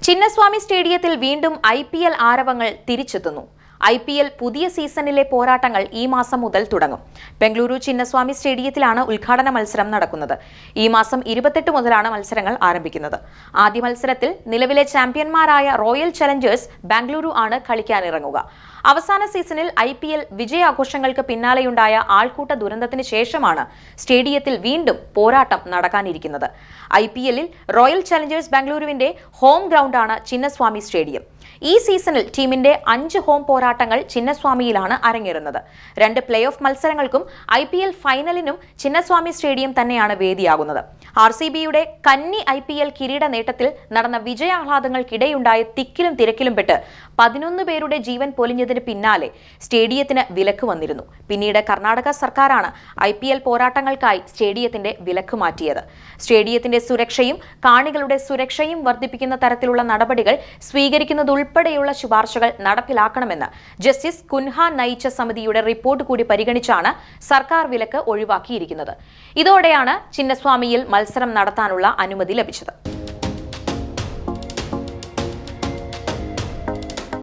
ചിന്നസ്വാമി സ്റ്റേഡിയത്തിൽ വീണ്ടും IPL ആരവങ്ങൾ തിരിച്ചെത്തുന്നു. IPL പുതിയ സീസണിലെ പോരാട്ടങ്ങൾ ഈ മാസം മുതൽ തുടങ്ങും. ബംഗളൂരു ചിന്നസ്വാമി സ്റ്റേഡിയത്തിലാണ് ഉദ്ഘാടന മത്സരം നടക്കുന്നത്. ഈ മാസം 28 മുതലാണ് മത്സരങ്ങൾ ആരംഭിക്കുന്നത്. ആദ്യ മത്സരത്തിൽ നിലവിലെ ചാമ്പ്യന്മാരായ റോയൽ ചലഞ്ചേഴ്സ് ബാംഗ്ലൂരു ആണ് കളിക്കാനിറങ്ങുക. അവസാന സീസണിൽ IPL വിജയാഘോഷങ്ങൾക്ക് പിന്നാലെയുണ്ടായ ആൾക്കൂട്ട ദുരന്തത്തിന് ശേഷമാണ് സ്റ്റേഡിയത്തിൽ വീണ്ടും പോരാട്ടം നടക്കാനിരിക്കുന്നത്. IPLൽ റോയൽ ചലഞ്ചേഴ്സ് ബാംഗ്ലൂരുവിന്റെ ഹോം ഗ്രൗണ്ടാണ് ചിന്നസ്വാമി സ്റ്റേഡിയം. ഈ സീസണിൽ ടീമിന്റെ 5 ഹോം പോരാട്ടങ്ങൾ ചിന്നസ്വാമിയിലാണ് അരങ്ങേറുന്നത്. 2 പ്ലേ ഓഫ് മത്സരങ്ങൾക്കും IPL ഫൈനലിനും ചിന്നസ്വാമി സ്റ്റേഡിയം തന്നെയാണ് വേദിയാകുന്നത്. RCBയുടെ കന്നി IPL കിരീട നേട്ടത്തിൽ നടന്ന വിജയാഹ്ലാദങ്ങൾക്കിടെയുണ്ടായ തിക്കിലും തിരക്കിലും പെട്ട് 11 പേരുടെ ജീവൻ പൊലിഞ്ഞതിന് പിന്നാലെ സ്റ്റേഡിയത്തിന് വിലക്ക് വന്നിരുന്നു. പിന്നീട് കർണാടക സർക്കാരാണ് IPL പോരാട്ടങ്ങൾക്കായി സ്റ്റേഡിയത്തിന്റെ വിലക്ക് മാറ്റിയത്. സ്റ്റേഡിയത്തിന്റെ സുരക്ഷയും കാണികളുടെ സുരക്ഷയും വർദ്ധിപ്പിക്കുന്ന തരത്തിലുള്ള നടപടികൾ സ്വീകരിക്കുന്നതുൾപ്പെടെയുള്ള ശുപാർശകൾ നടപ്പിലാക്കണമെന്ന് ജസ്റ്റിസ് കുൻഹ നയിച്ച സമിതിയുടെ റിപ്പോർട്ട് കൂടി പരിഗണിച്ചാണ് സർക്കാർ വിലക്ക് ഒഴിവാക്കിയിരിക്കുന്നത്. ഇതോടെയാണ് ചിന്നസ്വാമിയിൽ മത്സരം നടത്താനുള്ള അനുമതി ലഭിച്ചത്.